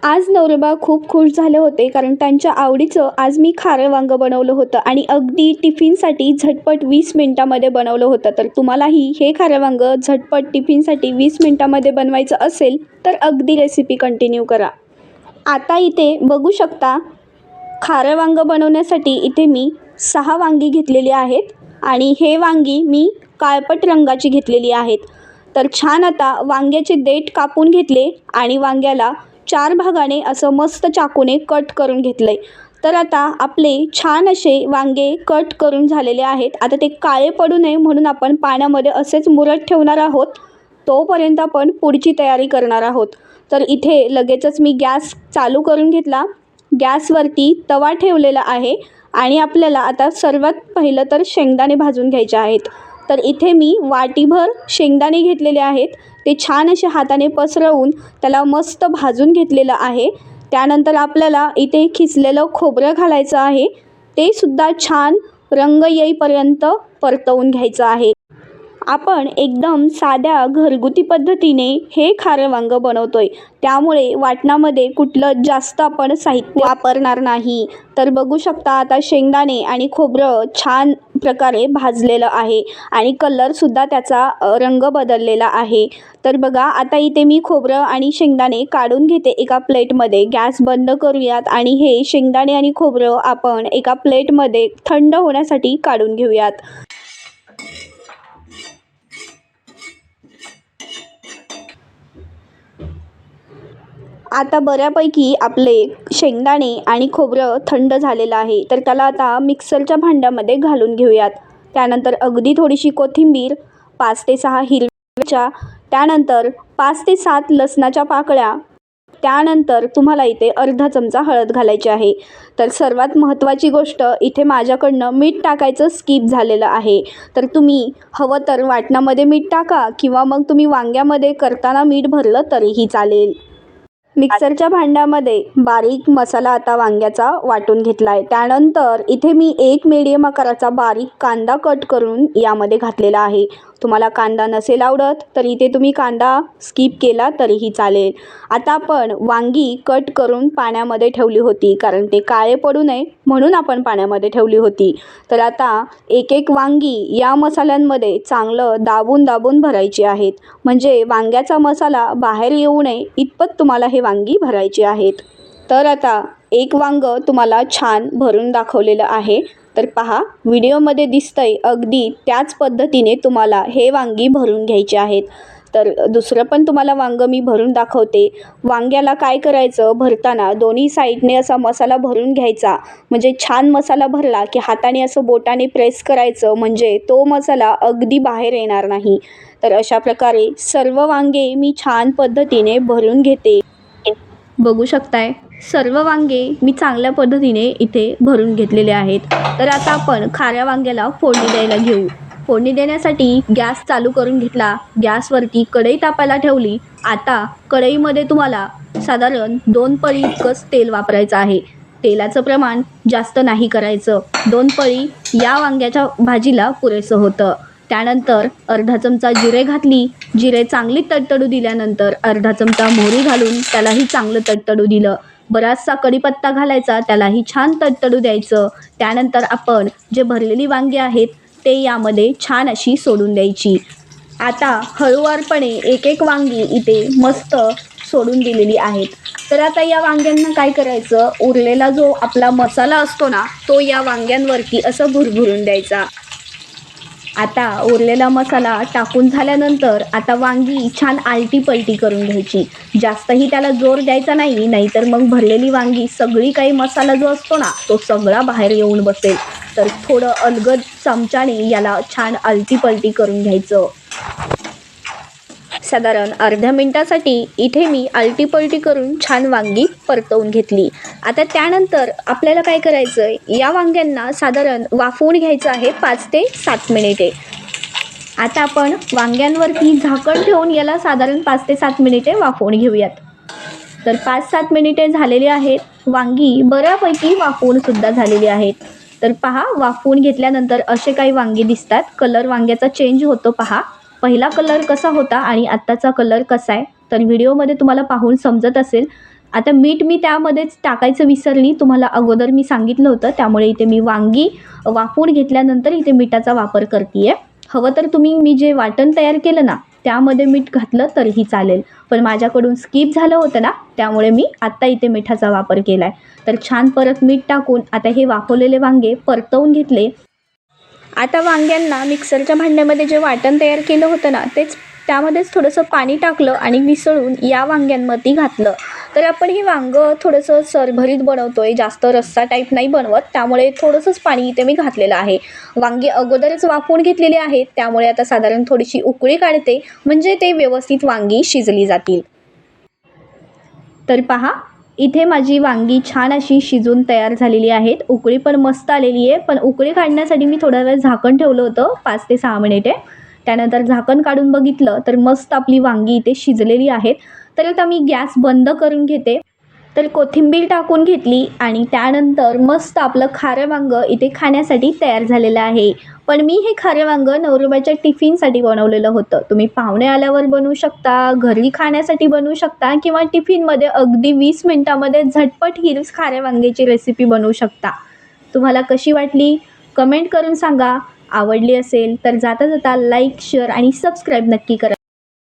आज नवरोबा खूप खुश झाले होते कारण त्यांच्या आवडीचं आज मी खारं वांगं बनवलं होतं आणि अगदी टिफिनसाठी झटपट 20 मिनिटामध्ये बनवलं होतं. तर तुम्हालाही हे खारं वांगं झटपट टिफिनसाठी 20 मिनिटामध्ये बनवायचं असेल तर अगदी रेसिपी कंटिन्यू करा. आता इथे बघू शकता खारं वांगं बनवण्यासाठी इथे मी 6 वांगी घेतलेली आहेत आणि हे वांगी मी काळपट रंगाची घेतलेली आहेत. तर छान आता वांग्याचे देठ कापून घेतले आणि वांग्याला 4 भागाने असं मस्त चाकूने कट करून घेतलं आहे. तर आता आपले छान असे वांगे कट करून झालेले आहेत. आता ते काळे पडू नये म्हणून आपण पाण्यामध्ये असेच मुरत ठेवणार आहोत. तोपर्यंत आपण पुढची तयारी करणार आहोत. तर इथे लगेचच मी गॅस चालू करून घेतला. गॅसवरती तवा ठेवलेला आहे आणि आपल्याला आता सर्वात पहिलं तर शेंगदाणे भाजून घ्यायचे आहेत. तर इथे मी वाटीभर शेंगदाणे घेतलेले आहेत. ते छान असे हाताने पसरवून त्याला मस्त भाजून घेतलेलं आहे. त्यानंतर आपल्याला इथे खिसलेलं खोबरं घालायचं आहे. ते सुद्धा छान रंग येईपर्यंत परतवून घ्यायचं आहे. आपण एकदम साध्या घरगुती पद्धतीने हे खारं वांगं बनवतोय, त्यामुळे वाटणामध्ये कुठलं जास्त आपण साहित्य वापरणार नाही. तर बघू शकता आता शेंगदाणे आणि खोबरं छान प्रकारे भाजलेलं आहे आणि कलरसुद्धा त्याचा रंग बदललेला आहे. तर बघा आता इथे मी खोबरं आणि शेंगदाणे काढून घेते एका प्लेटमध्ये. गॅस बंद करूयात आणि हे शेंगदाणे आणि खोबरं आपण एका प्लेटमध्ये थंड होण्यासाठी काढून घेऊयात. आता बऱ्यापैकी आपले शेंगदाणे आणि खोबरं थंड झालेलं आहे. तर त्याला आता मिक्सरच्या भांड्यामध्ये घालून घेऊयात. त्यानंतर अगदी थोडीशी कोथिंबीर, 5 ते 6 हिरव्या मिरच्या, त्यानंतर 5 ते 7 लसणाच्या पाकळ्या, त्यानंतर तुम्हाला इथे अर्धा चमचा हळद घालायची आहे. तर सर्वात महत्त्वाची गोष्ट इथे माझ्याकडनं मीठ टाकायचं स्किप झालेलं आहे. तर तुम्ही हवं तर वाटणामध्ये मीठ टाका किंवा मग तुम्ही वांग्यामध्ये करताना मीठ भरलं तरीही चालेल. मिक्सरच्या भांड्यामध्ये बारीक मसाला आता वांग्याचा वाटून घेतला आहे. त्यानंतर इथे मी एक मीडियम आकाराचा बारीक कांदा कट करून यामध्ये घातलेला आहे. तुम्हाला कांदा नसेल आवडत तर इथे तुम्ही कांदा स्किप केला तरीही चालेल. आता आपण वांगी कट करून पाण्यामध्ये ठेवली होती कारण ते काळे पडू नये म्हणून आपण पाण्यामध्ये ठेवली होती. तर आता एक एक वांगी या मसाल्यांमध्ये चांगलं दाबून दाबून भरायची आहेत. म्हणजे वांग्याचा मसाला बाहेर येऊ नये इतपत तुम्हाला हे वांगी भरायची आहेत. तर आता एक वांगं तुम्हाला छान भरून दाखवलेलं आहे. तर पहा व्हिडिओमध्ये दिसतंय अगदी त्याच पद्धतीने तुम्हाला हे वांगी भरून घ्यायचे आहेत. तर दुसरं पण तुम्हाला वांगं मी भरून दाखवते. वांग्याला काय करायचं, भरताना दोन्ही साईडने असा मसाला भरून घ्यायचा. म्हणजे छान मसाला भरला की हाताने असं बोटाने प्रेस करायचं, म्हणजे तो मसाला अगदी बाहेर येणार नाही. तर अशा प्रकारे सर्व वांगे मी छान पद्धतीने भरून घेते. बघू शकताय सर्व वांगे मी चांगल्या पद्धतीने इथे भरून घेतलेले आहेत. तर आता आपण खाऱ्या वांग्याला फोडणी द्यायला घेऊ. फोडणी देण्यासाठी गॅस चालू करून घेतला. गॅसवरती कढई तापायला ठेवली. आता कढईमध्ये तुम्हाला साधारण 2 पळी इतकंच तेल वापरायचं आहे. तेलाचं प्रमाण जास्त नाही करायचं. 2 पळी या वांग्याच्या भाजीला पुरेसं होतं. त्यानंतर अर्धा चमचा जिरे घातली. जिरे चांगली तडतडू दिल्यानंतर अर्धा चमचा मोहरी घालून त्यालाही चांगलं तडतडू दिलं. बराचसा कढीपत्ता घालायचा, त्यालाही छान तडतडू द्यायचं. त्यानंतर आपण जे भरलेली वांगी आहेत ते यामध्ये छान अशी सोडून द्यायची. आता हळूवारपणे एक एक वांगी इथे मस्त सोडून दिलेली आहेत. तर आता या वांग्यांना काय करायचं, उरलेला जो आपला मसाला असतो ना तो या वांग्यांवरती असं भुरभुरून द्यायचा. आता उरलेला मसाला टाकून झाल्यानंतर आता वांगी छान आलटी पलटी करून घ्यायची. जास्तही त्याला जोर द्यायचा नाही, नाहीतर मग भरलेली वांगी सगळी काही मसाला जो असतो ना तो सगळा बाहेर येऊन बसेल. तर थोडं अलगद चमच्याने याला छान आलटी पलटी करून घ्यायचं. साधारण अर्ध्या मिनिटासाठी इथे मी आलटी पलटी करून छान वांगी परतवून घेतली. आता त्यानंतर आपल्याला काय करायचं आहे, या वांग्यांना साधारण वाफवून घ्यायचं आहे 5 ते 7 मिनिटे. आता आपण वांग्यांवरती झाकण ठेवून याला साधारण 5 ते 7 मिनिटे वाफवून घेऊयात. तर 5-7 मिनिटे झालेली आहेत. वांगी बऱ्यापैकी वाफवून सुद्धा झालेली आहेत. तर पहा वाफवून घेतल्यानंतर असे काही वांगी दिसतात. कलर वांग्याचा चेंज होतो पहा. पहिला कलर कसा होता आणि आत्ताचा कलर कसा आहे तर व्हिडिओमध्ये तुम्हाला पाहून समजत असेल. आता मीठ मी त्यामध्येच टाकायचं विसरली, तुम्हाला अगोदर मी सांगितलं होतं. त्यामुळे इथे मी वांगी वाफवून घेतल्यानंतर इथे मिठाचा वापर करते आहे. हवं तर तुम्ही मी जे वाटण तयार केलं ना त्यामध्ये मीठ घातलं तरीही चालेल, पण माझ्याकडून स्किप झालं होतं ना त्यामुळे मी आत्ता इथे मिठाचा वापर केला आहे. तर छान परत मीठ टाकून आता हे वाफवलेले वांगे परतवून घेतले. आता वांग्यांना मिक्सरच्या भांड्यामध्ये जे वाटण तयार केलं होतं ना तेच त्यामध्येच थोडंसं पाणी टाकलं आणि मिसळून या वांग्यांमध्ये घातलं. तर आपण हे वांगं थोडंसं सरभरीत बनवतो आहे, जास्त रस्सा टाईप नाही बनवत, त्यामुळे थोडंसंच पाणी इथे मी घातलेलं आहे. वांगी अगोदरच वाफवून घेतलेली आहेत, त्यामुळे आता साधारण थोडीशी उकळी काढते म्हणजे ते व्यवस्थित वांगी शिजली जातील. तर पहा, इथे माझी वांगी छान अशी शिजून तयार झालेली आहेत. उकळी पण मस्त आलेली आहे, पण उकळी काढण्यासाठी मी थोडा वेळ झाकण ठेवलं होतं 5 ते 6 मिनिटे. त्यानंतर झाकण काढून बघितलं तर मस्त आपली वांगी इथे शिजलेली आहेत. तर आता मी गॅस बंद करून घेते. तर कोथिंबीर टाकून घेतली आणि त्यानंतर मस्त आपलं खारं वांगं इथे खाण्यासाठी तयार झालेलं आहे. पण मी हे खारं वांगं नवरोबाच्या टिफिनसाठी बनवलेलं होतं. तुम्ही पाहुणे आल्यावर बनवू शकता, घरी खाण्यासाठी बनवू शकता किंवा टिफिनमध्ये अगदी 20 मिनिटामध्ये झटपट ही खाऱ्या वांग्याची रेसिपी बनवू शकता. तुम्हाला कशी वाटली कमेंट करून सांगा. आवडली असेल तर जाता जाता लाईक, शेअर आणि सबस्क्राईब नक्की करा.